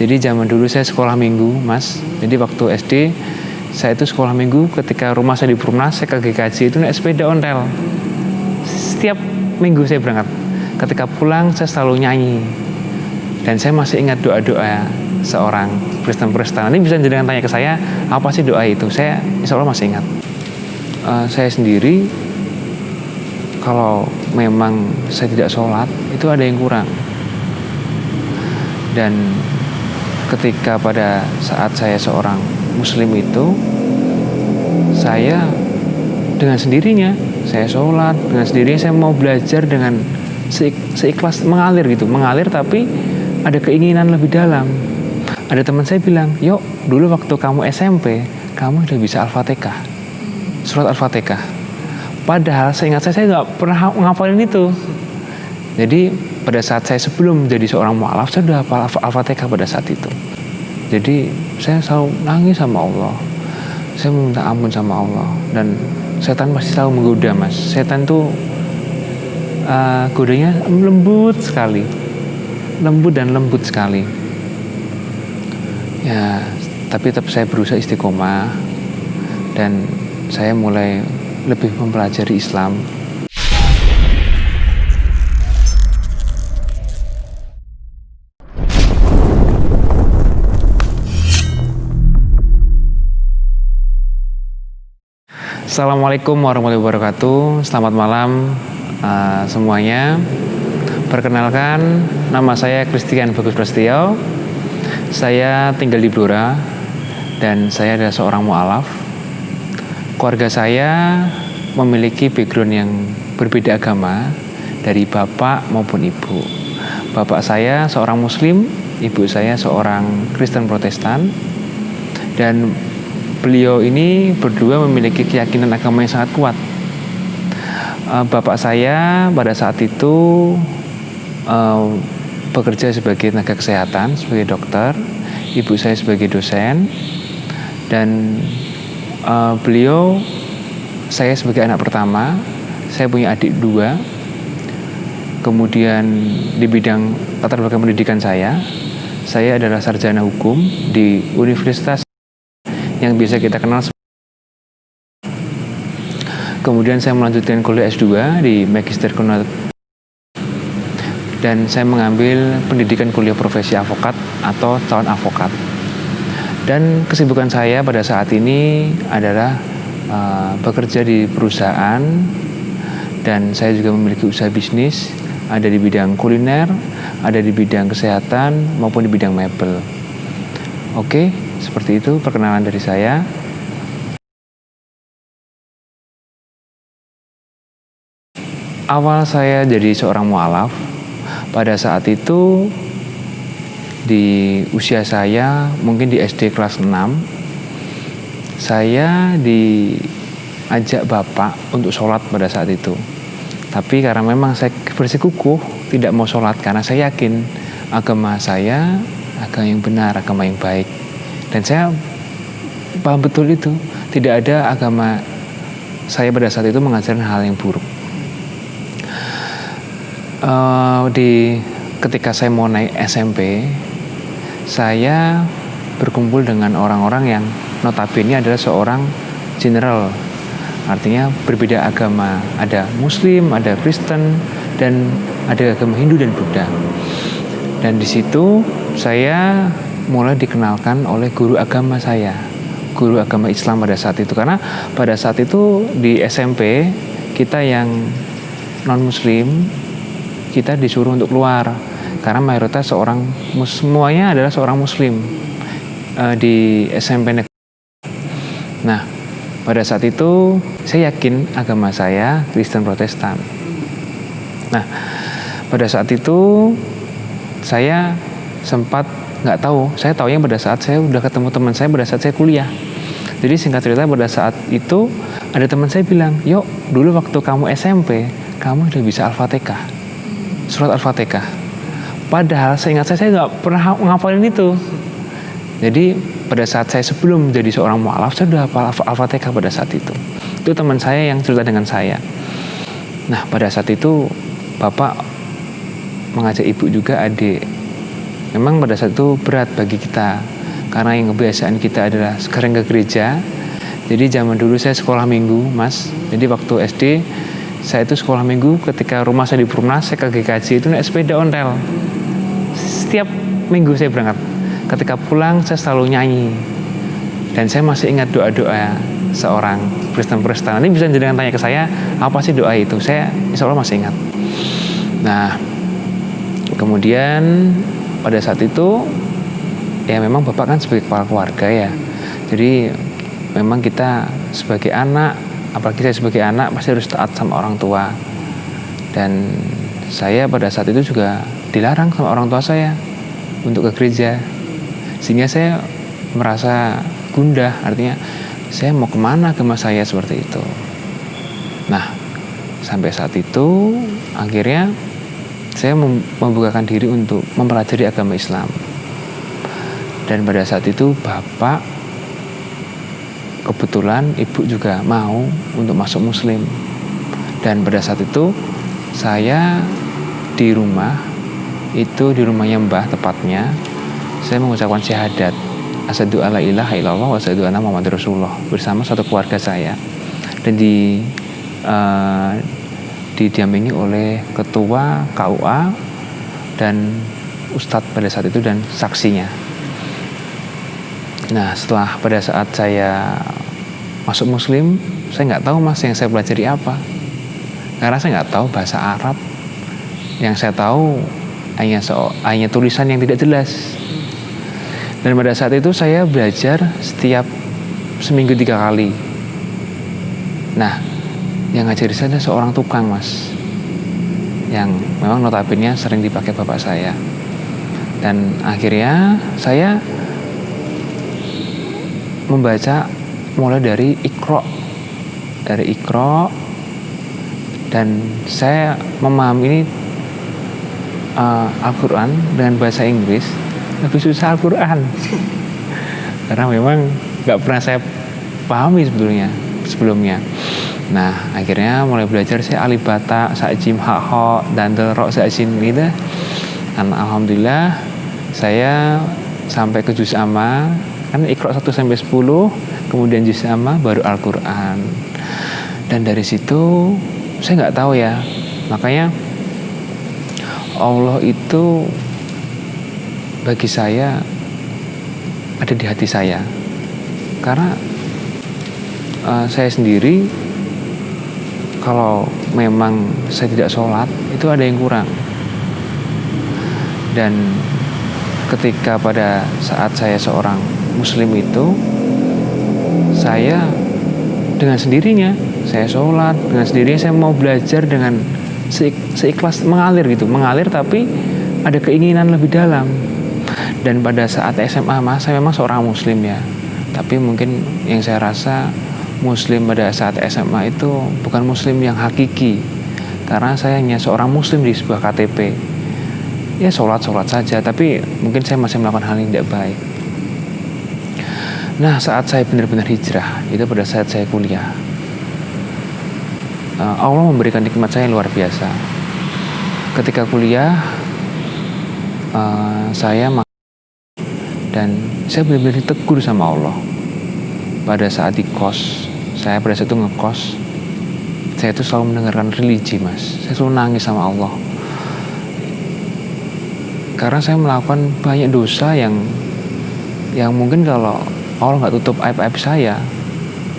Jadi zaman dulu saya sekolah minggu, Mas. Jadi waktu SD saya itu sekolah minggu, ketika rumah saya di Perumnas, saya ke GKJ itu naik sepeda ontel. Setiap minggu saya berangkat. Ketika pulang saya selalu nyanyi. Dan saya masih ingat doa-doa seorang Kristen Protestan. Ini bisa jangan tanya ke saya, apa sih doa itu? Saya insya Allah masih ingat. Saya sendiri, kalau memang saya tidak sholat, itu ada yang kurang. Dan ketika pada saat saya seorang Muslim itu, saya dengan sendirinya saya sholat, dengan sendirinya saya mau belajar dengan seikhlas, mengalir tapi ada keinginan lebih dalam. Ada teman saya bilang, yuk dulu waktu kamu SMP kamu udah bisa Al-Fatihah, surat Al-Fatihah. Padahal saya ingat saya nggak pernah ngapalin itu. Jadi pada saat saya sebelum jadi seorang mu'alaf, saya udah hafal Al-Fatihah pada saat itu. Jadi saya selalu nangis sama Allah, saya meminta ampun sama Allah, dan setan pasti selalu menggoda, Mas. Setan tuh godanya lembut sekali. Ya, tapi tetap saya berusaha istiqomah, dan saya mulai lebih mempelajari Islam. Assalamualaikum warahmatullahi wabarakatuh. Selamat malam semuanya. Perkenalkan, nama saya Christian Bagus Prasetyo. Saya tinggal di Blora dan saya adalah seorang mu'alaf. Keluarga saya memiliki background yang berbeda agama dari bapak maupun ibu. Bapak saya seorang Muslim, ibu saya seorang Kristen Protestan, dan beliau ini berdua memiliki keyakinan agama yang sangat kuat. Bapak saya pada saat itu bekerja sebagai tenaga kesehatan, sebagai dokter. Ibu saya sebagai dosen. Dan saya sebagai anak pertama. Saya punya adik 2. Kemudian di bidang latar belakang pendidikan saya adalah sarjana hukum di Universitas yang bisa kita kenal. Kemudian saya melanjutkan kuliah S2 di Magister Kunat, dan saya mengambil pendidikan kuliah profesi avokat atau calon avokat. Dan kesibukan saya pada saat ini adalah bekerja di perusahaan, dan saya juga memiliki usaha bisnis, ada di bidang kuliner, ada di bidang kesehatan maupun di bidang mebel. Oke, seperti itu perkenalan dari saya. Awal saya jadi seorang mu'alaf, pada saat itu di usia saya mungkin di SD kelas 6, saya diajak bapak untuk sholat pada saat itu. Tapi karena memang saya bersikukuh tidak mau sholat, karena saya yakin agama saya agama yang benar, agama yang baik. Dan saya paham betul itu. Tidak ada agama saya pada saat itu mengajarkan hal yang buruk. Ketika saya mau naik SMP, saya berkumpul dengan orang-orang yang notabene adalah seorang general. Artinya berbeda agama. Ada Muslim, ada Kristen, dan ada agama Hindu dan Buddha. Dan di situ saya mulai dikenalkan oleh guru agama saya, guru agama Islam pada saat itu. Karena pada saat itu di SMP kita yang non Muslim, kita disuruh untuk keluar karena mayoritas semuanya adalah seorang Muslim di SMP negeri. Nah, pada saat itu saya yakin agama saya Kristen Protestan. Nah, pada saat itu saya sempat nggak tahu. Saya tahu yang pada saat saya udah ketemu teman saya pada saat saya kuliah. Jadi singkat cerita pada saat itu ada teman saya bilang, yuk dulu waktu kamu SMP kamu udah bisa Al-Fatihah, surat Al-Fatihah. Padahal saya ingat saya nggak pernah ngapalin itu. Jadi pada saat saya sebelum jadi seorang mu'alaf, saya udah hafal Al-Fatihah pada saat itu. Itu teman saya yang cerita dengan saya. Nah pada saat itu bapak mengajak ibu juga adik memang pada saat itu berat bagi kita karena yang kebiasaan kita adalah sering ke gereja. Jadi zaman dulu saya sekolah minggu, Mas. Jadi waktu SD saya itu sekolah minggu, ketika rumah saya di Perumnas, saya ke GKJ itu naik sepeda ontel. Setiap minggu saya berangkat. Ketika pulang saya selalu nyanyi. Dan saya masih ingat doa-doa seorang Kristen-Kristen. Nanti bisa jangan tanya ke saya, apa sih doa itu? Saya insya Allah masih ingat. Nah, kemudian pada saat itu, ya memang Bapak kan sebagai kepala keluarga ya. Jadi memang kita sebagai anak, apalagi saya sebagai anak, pasti harus taat sama orang tua. Dan saya pada saat itu juga dilarang sama orang tua saya untuk ke gereja. Sehingga saya merasa gundah, artinya saya mau kemana agama saya seperti itu. Nah, sampai saat itu akhirnya saya membukakan diri untuk mempelajari agama Islam. Dan pada saat itu Bapak, kebetulan Ibu juga mau untuk masuk Muslim. Dan pada saat itu saya di rumah, itu di rumahnya Mbah tepatnya, saya mengucapkan syahadat asyhadu alla ilaha illallah wa asyhadu anna muhammadar rasulullah bersama satu keluarga saya. Dan didampingi oleh ketua KUA dan ustadz pada saat itu dan saksinya. Nah, setelah pada saat saya masuk Muslim, saya nggak tahu Mas yang saya pelajari apa, karena saya nggak tahu bahasa Arab. Yang saya tahu hanya tulisan yang tidak jelas. Dan pada saat itu saya belajar setiap seminggu 3 kali. Nah, yang ngajari saya adalah seorang tukang, Mas, yang memang notabene sering dipakai bapak saya. Dan akhirnya saya membaca mulai dari Iqra, dan saya memahami ini Al-Quran dengan bahasa Inggris lebih susah Al-Quran karena memang nggak pernah saya pahami sebelumnya. Nah, akhirnya mulai belajar saya alif bata, sa'jim, ha, dan ro, sa'jin gitu. Dan alhamdulillah saya sampai ke juz amma, kan Iqra 1 sampai 10, kemudian juz amma baru Al-Quran. Dan dari situ saya nggak tahu ya, makanya Allah itu bagi saya ada di hati saya, karena saya sendiri kalau memang saya tidak sholat itu ada yang kurang. Dan ketika pada saat saya seorang muslim itu, saya dengan sendirinya saya sholat, dengan sendirinya saya mau belajar dengan seikhlas, mengalir tapi ada keinginan lebih dalam. Dan pada saat SMA Mas, saya memang seorang muslim ya, tapi mungkin yang saya rasa muslim pada saat SMA itu bukan muslim yang hakiki, karena saya hanya seorang muslim di sebuah KTP. Ya sholat saja, tapi mungkin saya masih melakukan hal yang tidak baik. Nah, saat saya benar-benar hijrah itu pada saat saya kuliah, Allah memberikan nikmat saya luar biasa. Ketika kuliah dan saya benar-benar ditegur sama Allah. Pada saat di kos, saya pada saat itu ngekos, saya itu selalu mendengarkan religi Mas. Saya selalu nangis sama Allah, karena saya melakukan banyak dosa yang mungkin kalau Allah nggak tutup aib-aib saya,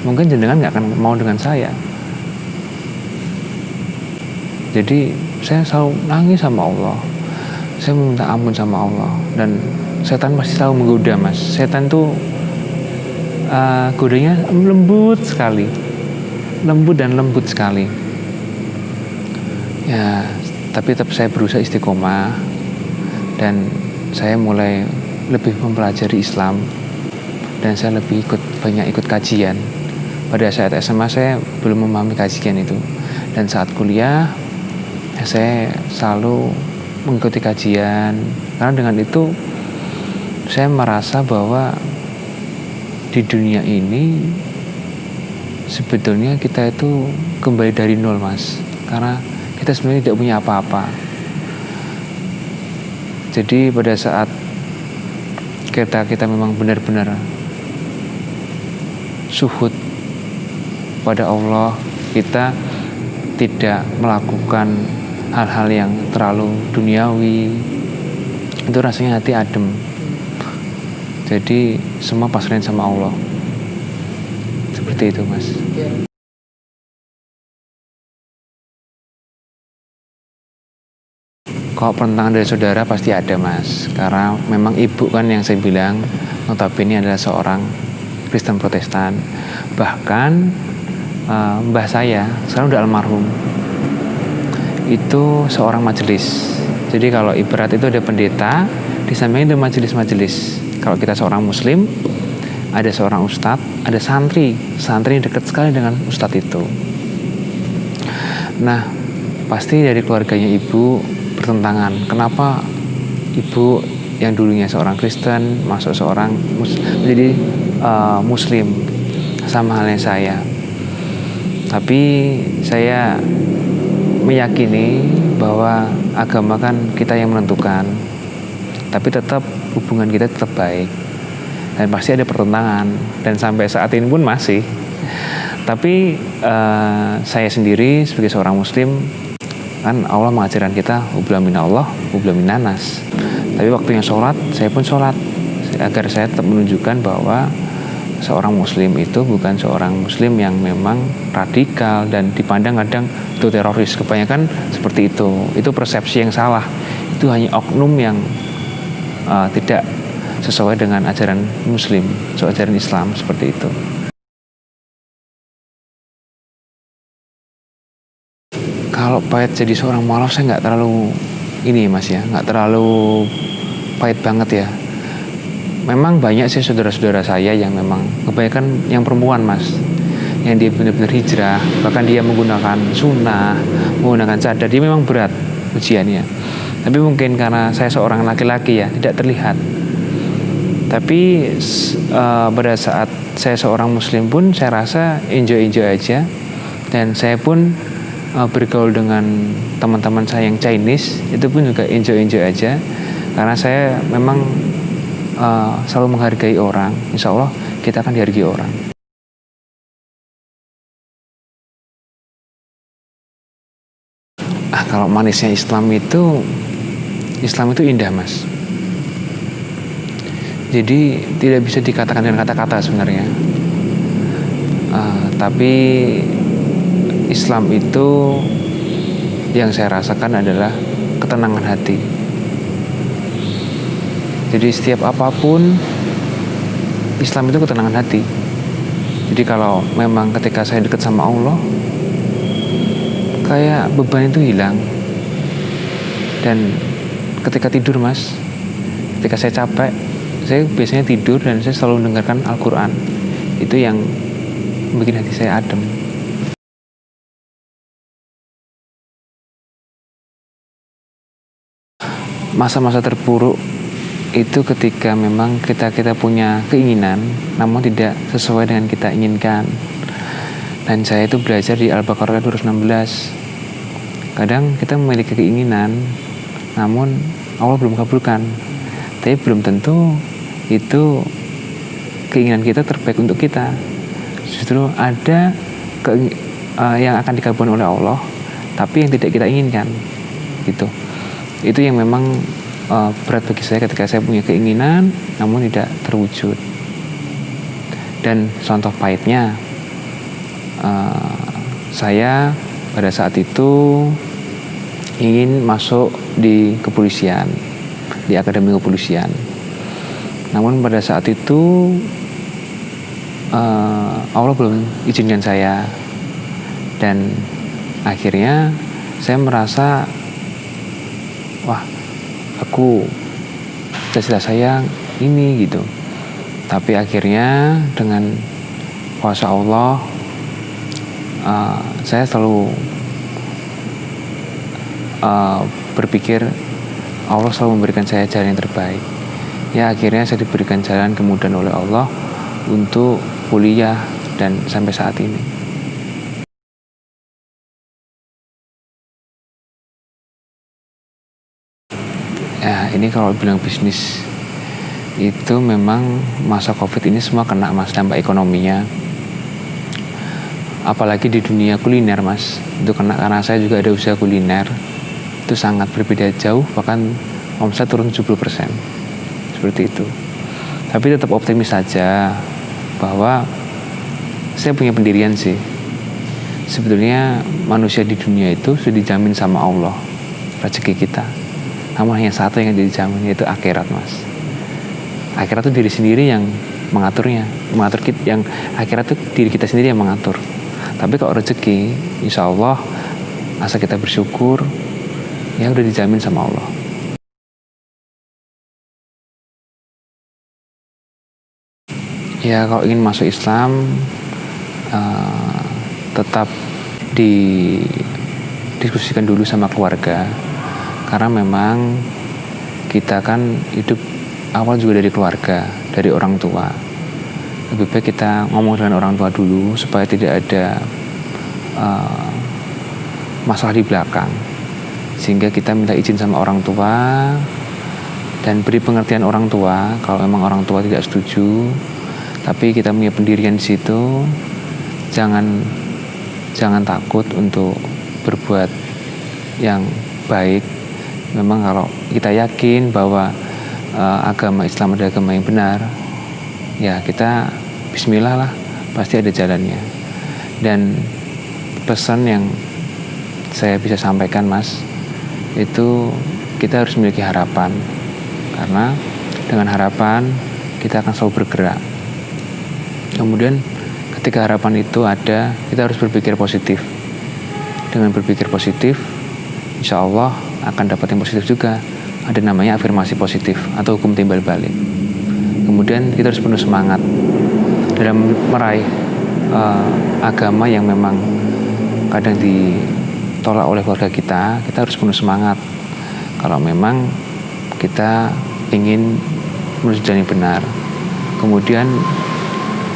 mungkin jenengan nggak akan mau dengan saya. Jadi saya selalu nangis sama Allah, saya meminta ampun sama Allah. Dan setan pasti selalu menggoda Mas. Setan tuh godanya lembut sekali ya, tapi tetap saya berusaha istiqomah. Dan saya mulai lebih mempelajari Islam, dan saya lebih banyak ikut kajian. Pada saat SMA saya belum memahami kajian itu, dan saat kuliah saya selalu mengikuti kajian, karena dengan itu saya merasa bahwa di dunia ini sebetulnya kita itu kembali dari nol Mas, karena kita sebenarnya tidak punya apa-apa. Jadi pada saat kita memang benar-benar suhud pada Allah, kita tidak melakukan hal-hal yang terlalu duniawi, itu rasanya hati adem. Jadi semua pasrahin sama Allah. Seperti itu, Mas. Kalau pertentangan dari saudara pasti ada, Mas. Karena memang ibu kan yang saya bilang notabene adalah seorang Kristen Protestan. Bahkan mbah saya sekarang udah almarhum, itu seorang majelis. Jadi kalau ibarat itu ada pendeta, di sampingnya itu majelis-majelis. Kalau kita seorang muslim, ada seorang ustadz, ada santri dekat sekali dengan ustadz itu. Nah, pasti dari keluarganya ibu bertentangan. Kenapa ibu yang dulunya seorang Kristen masuk seorang menjadi muslim, sama halnya saya. Tapi saya meyakini bahwa agama kan kita yang menentukan, tapi tetap hubungan kita tetap baik, dan pasti ada pertentangan, dan sampai saat ini pun masih. Tapi saya sendiri sebagai seorang muslim, kan Allah mengajarkan kita ubla minallah ubla minanas. Tapi waktunya sholat, saya pun sholat, agar saya tetap menunjukkan bahwa seorang muslim itu bukan seorang muslim yang memang radikal dan dipandang kadang itu teroris. Kebanyakan seperti itu persepsi yang salah. Itu hanya oknum yang tidak sesuai dengan ajaran muslim, ajaran Islam, seperti itu. Kalau pahit jadi seorang mualaf, saya nggak terlalu ini, Mas, ya, nggak terlalu pahit banget ya. Memang banyak sih saudara-saudara saya yang memang kebanyakan yang perempuan, Mas, yang dia benar-benar hijrah, bahkan dia menggunakan sunnah, menggunakan cadar. Dia memang berat ujiannya, tapi mungkin karena saya seorang laki-laki ya tidak terlihat. Tapi pada saat saya seorang muslim pun saya rasa enjoy aja, dan saya pun bergaul dengan teman-teman saya yang Chinese itu pun juga enjoy aja, karena saya memang selalu menghargai orang. Insya Allah kita akan dihargai orang. Kalau manisnya Islam itu indah, Mas. Jadi tidak bisa dikatakan dengan kata-kata sebenarnya. Tapi Islam itu yang saya rasakan adalah ketenangan hati. Jadi setiap apapun, Islam itu ketenangan hati. Jadi kalau memang ketika saya dekat sama Allah, kayak beban itu hilang. Dan ketika tidur, Mas, ketika saya capek, saya biasanya tidur dan saya selalu mendengarkan Al-Quran. Itu yang bikin hati saya adem. Masa-masa terburuk itu ketika memang kita punya keinginan namun tidak sesuai dengan kita inginkan. Dan saya itu belajar di Al-Baqarah 216. Kadang kita memiliki keinginan namun Allah belum kabulkan, tapi belum tentu itu keinginan kita terbaik untuk kita. Justru ada yang akan dikabulkan oleh Allah tapi yang tidak kita inginkan. Itu yang memang berat bagi saya ketika saya punya keinginan namun tidak terwujud. Dan contoh pahitnya, saya pada saat itu ingin masuk di kepolisian, di akademi kepolisian. Namun pada saat itu Allah belum izinkan saya, dan akhirnya saya merasa, wah, aku cita-cita saya ini gitu. Tapi akhirnya dengan kuasa Allah, saya selalu berpikir Allah selalu memberikan saya jalan yang terbaik. Ya, akhirnya saya diberikan jalan kemudahan oleh Allah untuk kuliah dan sampai saat ini. Ya, ini kalau bilang bisnis itu memang masa COVID ini semua kena mas, dampak ekonominya. Apalagi di dunia kuliner mas, itu kena karena saya juga ada usaha kuliner. Itu sangat berbeda jauh, bahkan omset turun 70%. Seperti itu. Tapi tetap optimis saja bahwa saya punya pendirian sih. Sebetulnya manusia di dunia itu sudah dijamin sama Allah rezeki kita. Namun hanya satu yang dijamin, yaitu akhirat mas. Akhirat itu diri sendiri yang mengaturnya, yang akhirat itu diri kita sendiri yang mengatur. Tapi kalau rezeki, insya Allah asal kita bersyukur, ya udah dijamin sama Allah. Ya kalau ingin masuk Islam, tetap didiskusikan dulu sama keluarga, karena memang kita kan hidup awal juga dari keluarga, dari orang tua. Lebih baik kita ngomong dengan orang tua dulu supaya tidak ada masalah di belakang, sehingga kita minta izin sama orang tua dan beri pengertian orang tua kalau memang orang tua tidak setuju. Tapi kita punya pendirian di situ, jangan takut untuk berbuat yang baik. Memang kalau kita yakin bahwa agama Islam adalah agama yang benar, ya kita bismillah lah, pasti ada jalannya. Dan pesan yang saya bisa sampaikan mas, itu kita harus memiliki harapan, karena dengan harapan kita akan selalu bergerak. Kemudian ketika harapan itu ada, kita harus berpikir positif. Dengan berpikir positif, insya Allah akan dapat yang positif juga. Ada namanya afirmasi positif atau hukum timbal balik. Kemudian kita harus penuh semangat dalam meraih agama yang memang kadang ditolak oleh keluarga kita harus penuh semangat. Kalau memang kita ingin menuju jalan yang benar, kemudian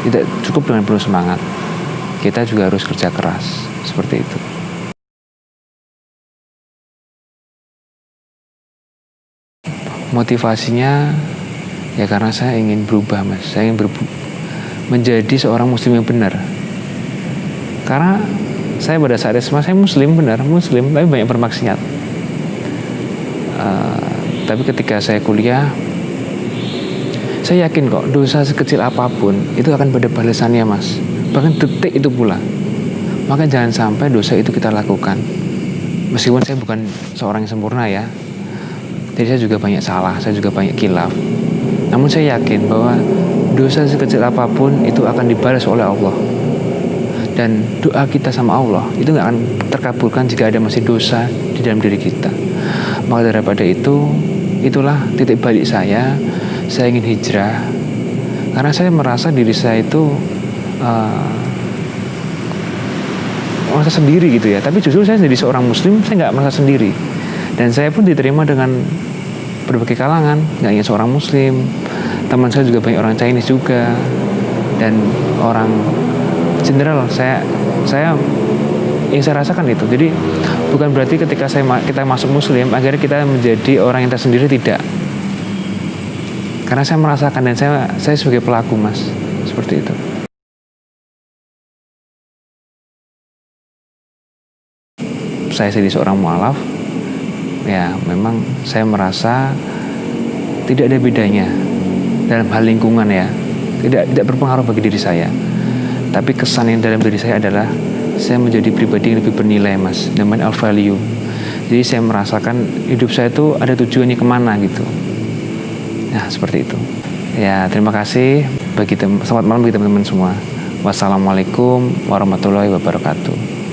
tidak cukup dengan penuh semangat, kita juga harus kerja keras, seperti itu. Motivasinya ya karena saya ingin berubah mas, saya ingin menjadi seorang muslim yang benar. Karena saya pada saat SMA saya muslim, tapi banyak bermaksiat. Tapi ketika saya kuliah, saya yakin kok dosa sekecil apapun itu akan pada balasannya mas, bahkan detik itu pula. Maka jangan sampai dosa itu kita lakukan. Meskipun saya bukan seorang yang sempurna ya, jadi saya juga banyak salah, saya juga banyak khilaf. Namun saya yakin bahwa dosa sekecil apapun itu akan dibalas oleh Allah. Dan doa kita sama Allah itu gak akan terkabulkan jika ada masih dosa di dalam diri kita. Maka daripada itu, itulah titik balik saya ingin hijrah. Karena saya merasa diri saya itu merasa sendiri gitu ya. Tapi justru saya jadi seorang muslim, saya gak merasa sendiri. Dan saya pun diterima dengan berbagai kalangan, nggak hanya seorang muslim. Teman saya juga banyak orang Chinese juga, dan orang general. Saya yang saya rasakan itu. Jadi bukan berarti ketika kita masuk muslim akhirnya kita menjadi orang yang tersendiri, tidak. Karena saya merasakan dan saya sebagai pelaku mas, seperti itu. Saya jadi seorang mualaf. Ya memang saya merasa tidak ada bedanya dalam hal lingkungan ya, tidak berpengaruh bagi diri saya. Tapi kesan yang dalam diri saya adalah saya menjadi pribadi yang lebih bernilai mas, namanya value. Jadi saya merasakan hidup saya itu ada tujuannya kemana gitu. Nah seperti itu. Ya terima kasih selamat malam bagi teman-teman semua. Wassalamualaikum warahmatullahi wabarakatuh.